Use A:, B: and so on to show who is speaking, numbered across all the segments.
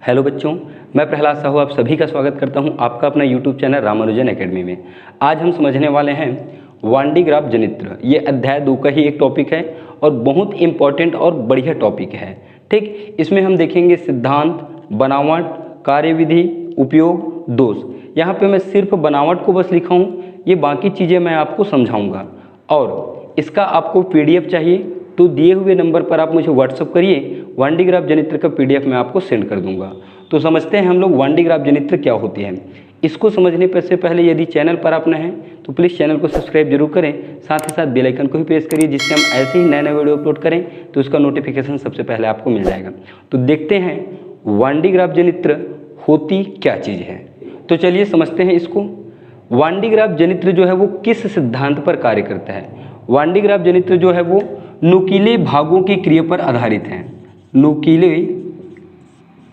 A: Hello बच्चों, मैं प्रहलाद साहू आप सभी का स्वागत करता हूं आपका अपना यूट्यूब चैनल रामानुजन एकेडमी में। आज हम समझने वाले हैं वांडी ग्राफ जनित्र। ये अध्याय 2 का ही एक टॉपिक है और बहुत इंपॉर्टेंट और बढ़िया टॉपिक है। ठीक, इसमें हम देखेंगे सिद्धांत, बनावट, कार्यविधि, उपयोग, दोष। यहाँ पे मैं सिर्फ बनावट को बस लिखा हूँ, ये बाकी चीज़ें मैं आपको समझाऊँगा। और इसका आपको PDF चाहिए तो दिए हुए नंबर पर आप मुझे व्हाट्सअप करिए, वांडी ग्राफ जनित्र का PDF मैं आपको सेंड कर दूंगा। तो समझते हैं हम लोग वांडी ग्राफ जनित्र क्या होती है। इसको समझने पर से पहले यदि चैनल पर आप नए हैं तो प्लीज़ चैनल को सब्सक्राइब जरूर करें, साथ ही साथ बेल आइकन को भी प्रेस करिए, जिससे हम ऐसे ही नए नए वीडियो अपलोड करें तो उसका नोटिफिकेशन सबसे पहले आपको मिल जाएगा। तो देखते हैं वांडी ग्राफ जनित्र होती क्या चीज़ है। तो चलिए समझते हैं इसको। वांडी ग्राफ जनित्र जो है वो किस सिद्धांत पर कार्य करता है। वांडी ग्राफ जनित्र जो है वो नुकीले भागों की क्रिया पर आधारित है। नुकीले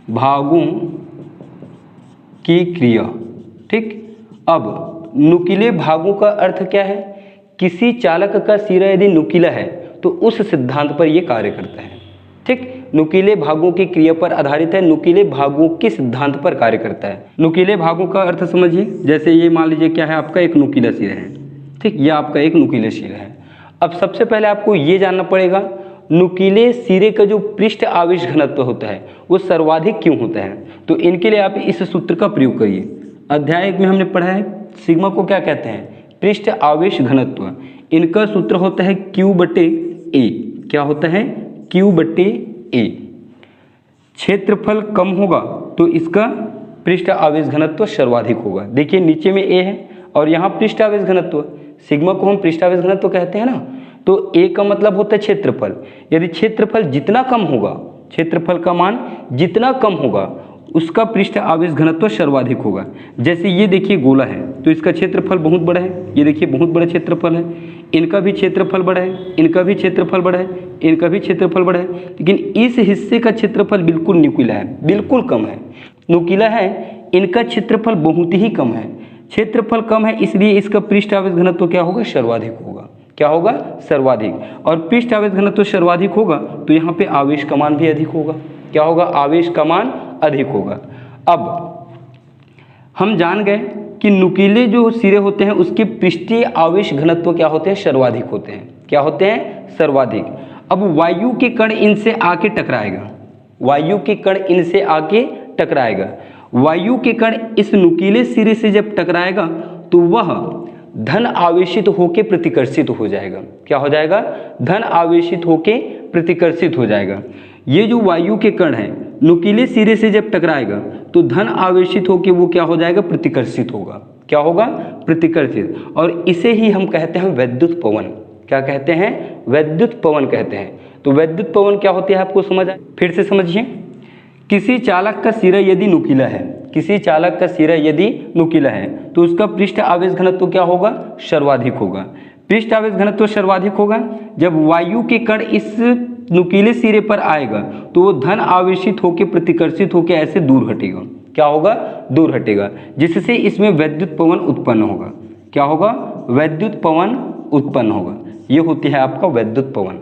A: भागों की क्रिया। ठीक, अब नुकीले भागों का अर्थ क्या है? किसी चालक का सिरा यदि नुकीला है तो उस सिद्धांत पर यह कार्य करता है। ठीक, नुकीले भागों की क्रिया पर आधारित है, नुकीले भागों के सिद्धांत पर कार्य करता है। नुकीले भागों का अर्थ समझिए, जैसे ये मान लीजिए क्या है, आपका एक नुकीला सिरा है। ठीक, ये आपका एक नुकीला सिरा है। अब सबसे पहले आपको ये जानना पड़ेगा नुकीले सिरे का जो पृष्ठ आवेश घनत्व होता है वो सर्वाधिक क्यों होता है। तो इनके लिए आप इस सूत्र का प्रयोग करिए। अध्याय 1 में हमने पढ़ा है सिग्मा को क्या कहते हैं? पृष्ठ आवेश घनत्व। इनका सूत्र होता है Q/A। क्या होता है? Q/A। क्षेत्रफल कम होगा तो इसका पृष्ठ आवेश घनत्व सर्वाधिक होगा। देखिए नीचे में A है और यहाँ पृष्ठ आवेश घनत्व, सिग्मा को हम पृष्ठ आवेश घनत्व कहते हैं ना। तो A का मतलब होता है क्षेत्रफल। यदि क्षेत्रफल जितना कम होगा, क्षेत्रफल का मान जितना कम होगा उसका पृष्ठ आवेश घनत्व सर्वाधिक होगा। जैसे ये देखिए गोला है तो इसका क्षेत्रफल बहुत बड़ा है, ये देखिए बहुत बड़ा क्षेत्रफल है। इनका भी क्षेत्रफल बड़ा है, इनका भी क्षेत्रफल बड़ा है, इनका भी क्षेत्रफल बड़ा है, लेकिन इस हिस्से का क्षेत्रफल बिल्कुल नुकीला है, बिल्कुल कम है। नुकीला है, इनका क्षेत्रफल बहुत ही कम है। क्षेत्रफल कम है इसलिए इसका पृष्ठ आवेश घनत्व क्या होगा? सर्वाधिक होगा। क्या होगा? सर्वाधिक। और पृष्ठ आवेश घनत्व सर्वाधिक होगा तो यहाँ पे आवेश का मान भी अधिक होगा। क्या होगा? आवेश का मान अधिक होगा। अब हम जान गए कि नुकीले जो सिरे होते हैं उसके पृष्ठीय आवेश घनत्व क्या होते हैं? सर्वाधिक होते हैं। क्या होते हैं? सर्वाधिक। अब वायु के कण इनसे आके टकराएगा, वायु के कण इनसे आके टकराएगा। वायु के कण इस नुकीले सिरे से जब टकराएगा तो वह धन आवेशित होके प्रतिकर्षित हो जाएगा। क्या हो जाएगा? धन आवेशित होके प्रतिकर्षित हो जाएगा। ये जो वायु के कण है नुकीले सिरे से जब टकराएगा तो धन आवेशित होके वो क्या हो जाएगा? प्रतिकर्षित होगा। क्या होगा? प्रतिकर्षित। और इसे ही हम कहते हैं वैद्युत पवन। क्या कहते हैं? वैद्युत पवन कहते हैं। तो वैद्युत पवन क्या होती है आपको समझ आए? फिर से समझिए। किसी चालक का सिरा यदि नुकीला है, किसी चालक का सिरा यदि नुकीला है तो उसका पृष्ठ आवेश घनत्व क्या होगा? सर्वाधिक होगा। पृष्ठ आवेश घनत्व सर्वाधिक होगा जब वायु के कण इस नुकीले सिरे पर आएगा तो वो धन आवेशित होकर प्रतिकर्षित होकर ऐसे दूर हटेगा। क्या होगा? दूर हटेगा, जिससे इसमें वैद्युत पवन उत्पन्न होगा। क्या होगा? वैद्युत पवन उत्पन्न होगा। ये होती है आपका वैद्युत पवन।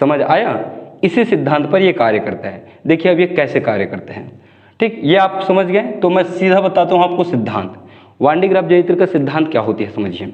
A: समझ आया? इसी सिद्धांत पर यह कार्य करता है। देखिए अब ये कैसे कार्य करते हैं। ठीक, ये आप समझ गए तो मैं सीधा बताता हूँ आपको सिद्धांत। वांडी ग्राफ जनित्र का सिद्धांत क्या होती है समझिए।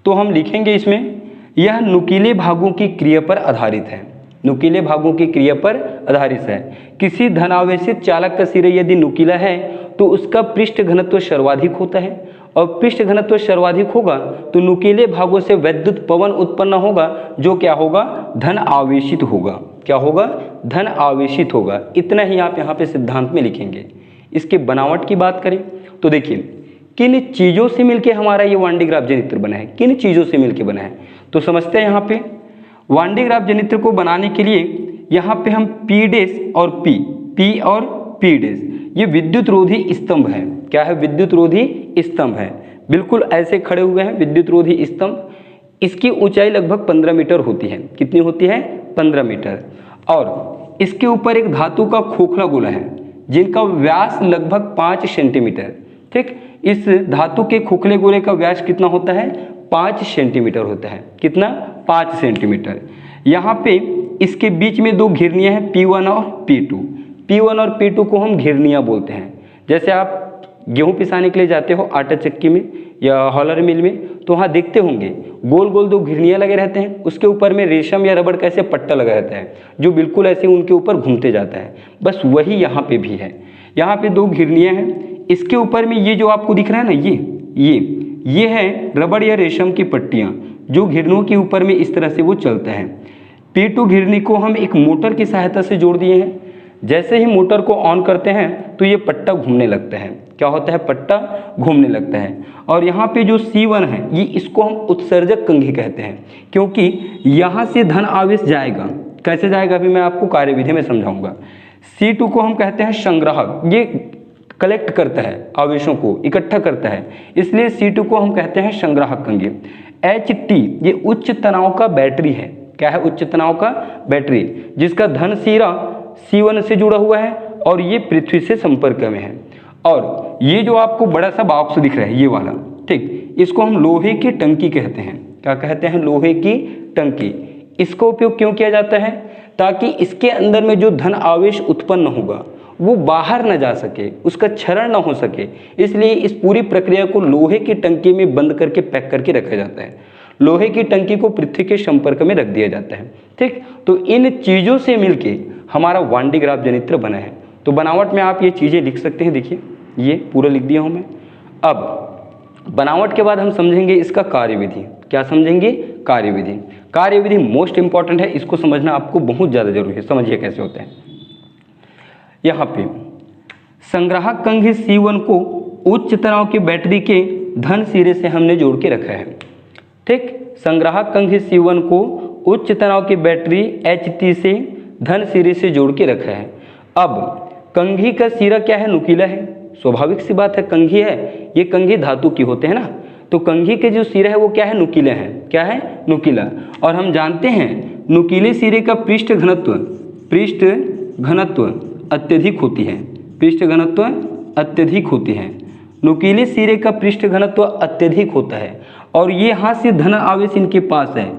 A: तो हम लिखेंगे इसमें, यह नुकीले भागों की क्रिया पर आधारित है। नुकीले भागों की क्रिया पर आधारित है। किसी धनावेशित चालक का सिरा यदि नुकीला है तो उसका पृष्ठ घनत्व सर्वाधिक होता है, और पृष्ठ घनत्व सर्वाधिक होगा तो नुकीले भागों से वैद्युत पवन उत्पन्न होगा, जो क्या होगा? धन आवेशित होगा। क्या होगा? धन आवेशित होगा। इतना ही आप यहाँ पे सिद्धांत में लिखेंगे। इसके बनावट की बात करें तो देखिए किन चीज़ों से मिलके हमारा ये वांडी ग्राफ जनित्र बना है, किन चीज़ों से मिलके बना है तो समझते हैं। यहाँ पे वांडी ग्राफ जनित्र को बनाने के लिए यहाँ पे हम P' और P और P' ये विद्युत रोधी स्तंभ है। क्या है? विद्युत रोधी स्तंभ है। बिल्कुल ऐसे खड़े हुए हैं विद्युत रोधी स्तंभ। इसकी ऊंचाई लगभग 15 मीटर होती है। कितनी होती है? 15 मीटर। और इसके ऊपर एक धातु का खोखला गोला है जिनका व्यास लगभग 5 सेंटीमीटर। ठीक, इस धातु के खोखले गोले का व्यास कितना होता है? 5 सेंटीमीटर होता है। कितना? 5 सेंटीमीटर। यहाँ पे इसके बीच में दो घिरनियाँ हैं P1 और P2। P1 और P2 को हम घिरनियाँ बोलते हैं। जैसे आप गेहूँ पिसाने के लिए जाते हो आटा चक्की में या हॉलर मिल में, तो वहाँ देखते होंगे गोल गोल दो घिरनियाँ लगे रहते हैं, उसके ऊपर में रेशम या रबड़ का ऐसे पट्टा लगा रहता है जो बिल्कुल ऐसे उनके ऊपर घूमते जाता है। बस वही यहाँ पे भी है। यहाँ पे दो घिरनियाँ हैं, इसके ऊपर में ये जो आपको दिख रहा है ना, ये है रबड़ या रेशम की पट्टियाँ जो घिरनों के ऊपर में इस तरह से वो चलता है। P2 घिरनी को हम एक मोटर की सहायता से जोड़ दिए हैं। जैसे ही मोटर को ऑन करते हैं तो ये पट्टा घूमने लगता है। क्या होता है? पट्टा घूमने लगता है। और यहाँ पे जो C1 है, ये इसको हम उत्सर्जक कंघी कहते हैं, क्योंकि यहाँ से धन आवेश जाएगा। कैसे जाएगा अभी मैं आपको कार्यविधि में समझाऊंगा। C2 को हम कहते हैं संग्राहक, ये कलेक्ट करता है, आवेशों को इकट्ठा करता है, इसलिए C2 को हम कहते हैं संग्राहक कंघी। HT ये उच्च तनाव का बैटरी है। क्या है? उच्च तनाव का बैटरी, जिसका धन सिरा C1 से जुड़ा हुआ है और ये पृथ्वी से संपर्क में है। और ये जो आपको बड़ा सा बॉक्स दिख रहा है, ये वाला, ठीक, इसको हम लोहे की टंकी कहते हैं। क्या कहते हैं? लोहे की टंकी। इसका उपयोग क्यों किया जाता है? ताकि इसके अंदर में जो धन आवेश उत्पन्न होगा वो बाहर न जा सके, उसका क्षरण न हो सके, इसलिए इस पूरी प्रक्रिया को लोहे की टंकी में बंद करके पैक करके रखा जाता है। लोहे की टंकी को पृथ्वी के संपर्क में रख दिया जाता है। ठीक, तो इन चीज़ों से मिलके हमारा वान डी ग्राफ जनित्र बना है। तो बनावट में आप ये चीज़ें लिख सकते हैं। देखिए ये पूरा लिख दिया हूँ मैं। अब बनावट के बाद हम समझेंगे इसका कार्यविधि। क्या समझेंगे? कार्यविधि। कार्यविधि मोस्ट इंपॉर्टेंट है, इसको समझना आपको बहुत ज़्यादा जरूरी है। समझिए कैसे होता है। यहाँ पे संग्राहक कंघी C1 को उच्च तनाव की बैटरी के धन सिरे से हमने जोड़ के रखा है। ठीक, संग्राहक कंघी C1 को उच्च तनाव की बैटरी HT से धन सिरे से जोड़ के रखा है। अब कंघी का सिरा क्या है? नुकीला है। स्वाभाविक सी बात है, कंघी है, ये कंघी धातु की होते हैं ना, तो कंघी के जो सिरा है वो क्या है? नुकीला है। क्या है? नुकीला। और हम जानते हैं नुकीले सिरे का पृष्ठ घनत्व अत्यधिक होती है। पृष्ठ घनत्व अत्यधिक होती है। नुकीले सिरे का पृष्ठ घनत्व अत्यधिक होता है और ये यहाँ से धन आवेश इनके पास है।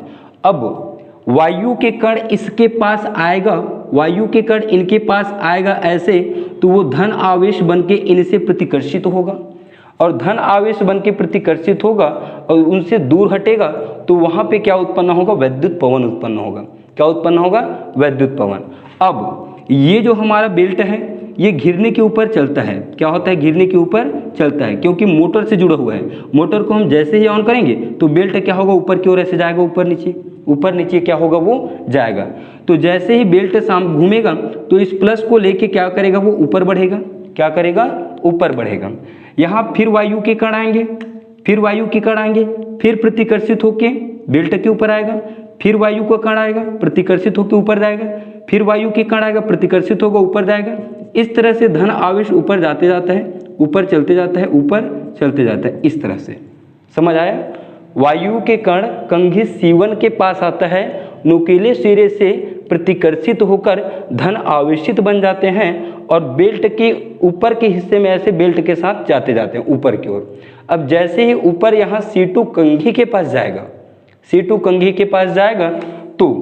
A: अब वायु के कण इसके पास आएगा, वायु के कण इनके पास आएगा ऐसे, तो वो धन आवेश बन के इनसे प्रतिकर्षित होगा और धन आवेश बन के प्रतिकर्षित होगा और उनसे दूर हटेगा, तो वहाँ पे क्या उत्पन्न होगा? वैद्युत पवन उत्पन्न होगा। क्या उत्पन्न होगा? वैद्युत पवन। अब ये जो हमारा बेल्ट है ये घिरने के ऊपर चलता है। क्या होता है? घिरने के ऊपर चलता है, क्योंकि मोटर से जुड़ा हुआ है। मोटर को हम जैसे ही ऑन करेंगे तो बेल्ट क्या होगा? ऊपर की ओर ऐसे जाएगा, ऊपर नीचे, ऊपर नीचे क्या होगा? वो जाएगा। तो जैसे ही बेल्ट शाम घूमेगा तो इस प्लस को लेके क्या करेगा? वो ऊपर बढ़ेगा। क्या करेगा? ऊपर बढ़ेगा। यहाँ फिर वायु के कण आएंगे, फिर वायु के कण आएंगे, फिर प्रतिकर्षित होके बेल्ट के ऊपर आएगा, फिर वायु का कण आएगा, प्रतिकर्षित होकर ऊपर जाएगा, फिर वायु के कण आएगा, प्रतिकर्षित होगा, ऊपर जाएगा। इस तरह से धन आवेश ऊपर जाते जाता है, ऊपर चलते जाता है, ऊपर चलते जाता है। इस तरह से समझ आया? वायु के कण कंघी C1 के पास आता है, नुकीले सिरे से प्रतिकर्षित होकर धन आवेशित बन जाते हैं और बेल्ट के ऊपर के हिस्से में ऐसे बेल्ट के साथ जाते जाते हैं ऊपर की ओर। अब जैसे ही ऊपर यहाँ C2 कंघी के पास जाएगा, C2 कंघी के पास जाएगा तो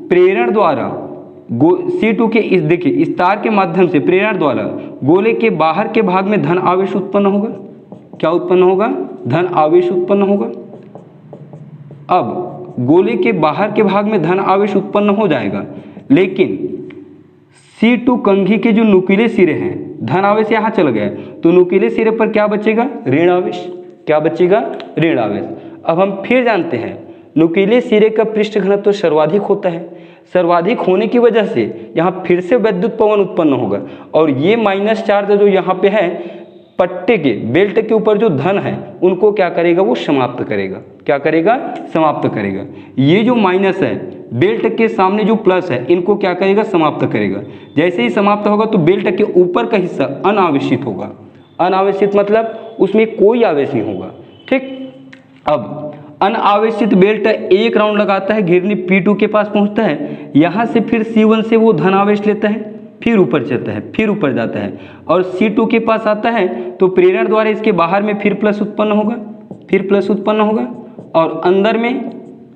A: प्रेरण द्वारा C2 के इस देखिए इस तार के माध्यम से प्रेरण द्वारा गोले के बाहर के भाग में धन आवेश उत्पन्न होगा। क्या उत्पन्न होगा? धन आवेश उत्पन्न होगा। अब गोले के बाहर के भाग में धन आवेश उत्पन्न हो जाएगा, लेकिन C2 कंघी के जो नुकीले सिरे हैं, धन आवेश यहाँ चला गया, तो नुकीले सिरे पर क्या बचेगा? ऋण आवेश। क्या बचेगा? ऋण आवेश। अब हम फिर जानते हैं नुकीले सिरे का पृष्ठ घनत्व सर्वाधिक होता है। सर्वाधिक होने की वजह से यहाँ फिर से वैद्युत पवन उत्पन्न होगा और ये माइनस चार्ज जो यहाँ पे है पट्टे के बेल्ट के ऊपर जो धन है उनको क्या करेगा? वो समाप्त करेगा। क्या करेगा? समाप्त करेगा। ये जो माइनस है बेल्ट के सामने जो प्लस है इनको क्या करेगा? समाप्त करेगा। जैसे ही समाप्त होगा तो बेल्ट के ऊपर का हिस्सा अनावेशित होगा। अनावेशित मतलब उसमें कोई आवेश नहीं होगा। ठीक, अब अनावेशित बेल्ट एक राउंड लगाता है, घिरनी P2 के पास पहुंचता है, यहाँ से फिर C1 से वो धन आवेश लेता है, फिर ऊपर चलता है, फिर ऊपर जाता है और C2 के पास आता है तो प्रेरण द्वारा इसके बाहर में फिर प्लस उत्पन्न होगा, फिर प्लस उत्पन्न होगा और अंदर में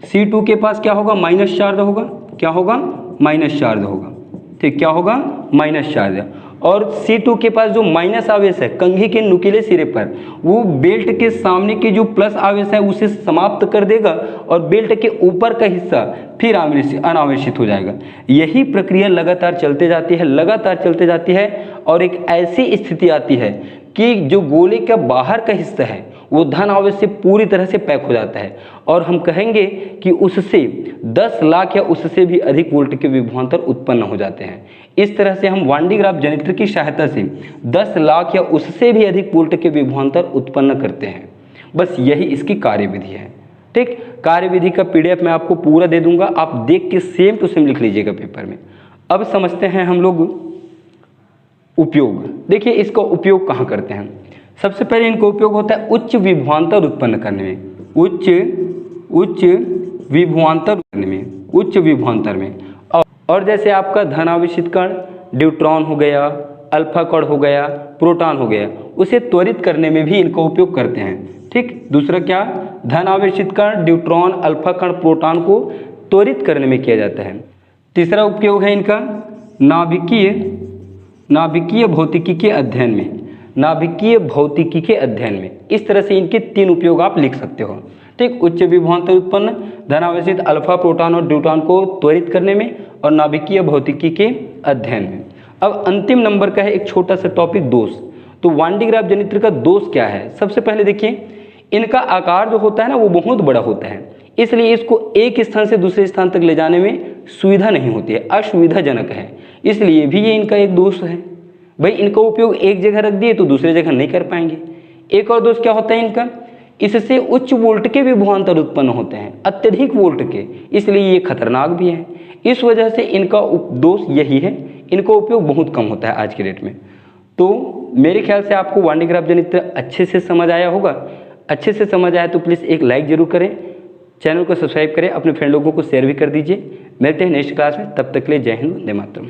A: C2 के पास क्या होगा? माइनस चार्ज होगा। क्या होगा? माइनस चार्ज होगा। ठीक, क्या होगा? Minus charge. और C2 के पास जो माइनस आवेश है कंघी के नुकीले सिरे पर, वो बेल्ट के सामने के जो प्लस आवेश है उसे समाप्त कर देगा और बेल्ट के ऊपर का हिस्सा फिर अनावेशित हो जाएगा। यही प्रक्रिया लगातार चलते जाती है, लगातार चलते जाती है और एक ऐसी स्थिति आती है कि जो गोले का बाहर का हिस्सा है वो धन आवेश से पूरी तरह से पैक हो जाता है और हम कहेंगे कि उससे 10 लाख या उससे भी अधिक वोल्ट के विभवांतर उत्पन्न हो जाते हैं। इस तरह से हम वान डी ग्राफ जनरेटर की सहायता से 10 लाख या उससे भी अधिक वोल्ट के विभवांतर उत्पन्न करते हैं। बस यही इसकी कार्यविधि है। ठीक, कार्यविधि का PDF मैं आपको पूरा दे दूंगा, आप देख के सेम टू सेम लिख लीजिएगा पेपर में। अब समझते हैं हम लोग उपयोग। देखिए इसका उपयोग कहाँ करते हैं। सबसे पहले इनका उपयोग होता है उच्च विभवांतर उत्पन्न करने में, उच्च विभवांतर करने में, उच्च विभवांतर में। और जैसे आपका धनावेशित कण न्यूट्रॉन हो गया, अल्फा कण हो गया, प्रोटॉन हो गया, उसे त्वरित करने में भी इनका उपयोग करते हैं। ठीक, दूसरा क्या, धनावेशित कण न्यूट्रॉन, अल्फा कण, प्रोटॉन को त्वरित करने में किया जाता है। तीसरा उपयोग है इनका नाभिकीय भौतिकी के अध्ययन में, नाभिकीय भौतिकी के अध्ययन में। इस तरह से इनके 3 उपयोग आप लिख सकते हो। ठीक, उच्च विभवांतर उत्पन्न, धनावेशित अल्फा, प्रोटॉन और न्यूट्रॉन को त्वरित करने में और नाभिकीय भौतिकी के अध्ययन में। अब अंतिम नंबर का है एक छोटा सा टॉपिक, दोष। तो वान डी ग्राफ जनरेटर का दोष क्या है। सबसे पहले देखिए इनका आकार जो होता है ना वो बहुत बड़ा होता है, इसलिए इसको एक स्थान से दूसरे स्थान तक ले जाने में सुविधा नहीं होती है, असुविधाजनक है। इसलिए भी ये इनका एक दोष है। भाई इनका उपयोग एक जगह रख दिए तो दूसरी जगह नहीं कर पाएंगे। एक और दोष क्या होता है इनका, इससे उच्च वोल्ट के विभवांतर उत्पन्न होते हैं, अत्यधिक वोल्ट के, इसलिए ये खतरनाक भी है। इस वजह से इनका दोष यही है, इनका उपयोग बहुत कम होता है आज के डेट में। तो मेरे ख्याल से आपको वान डी ग्राफ जनरेटर अच्छे से समझ आया होगा। अच्छे से समझ आया तो प्लीज़ एक लाइक जरूर करें, चैनल को सब्सक्राइब करें, अपने फ्रेंड लोगों को शेयर भी कर दीजिए। मिलते हैं नेक्स्ट क्लास में, तब तक के लिए जय हिंद, वंदे मातरम।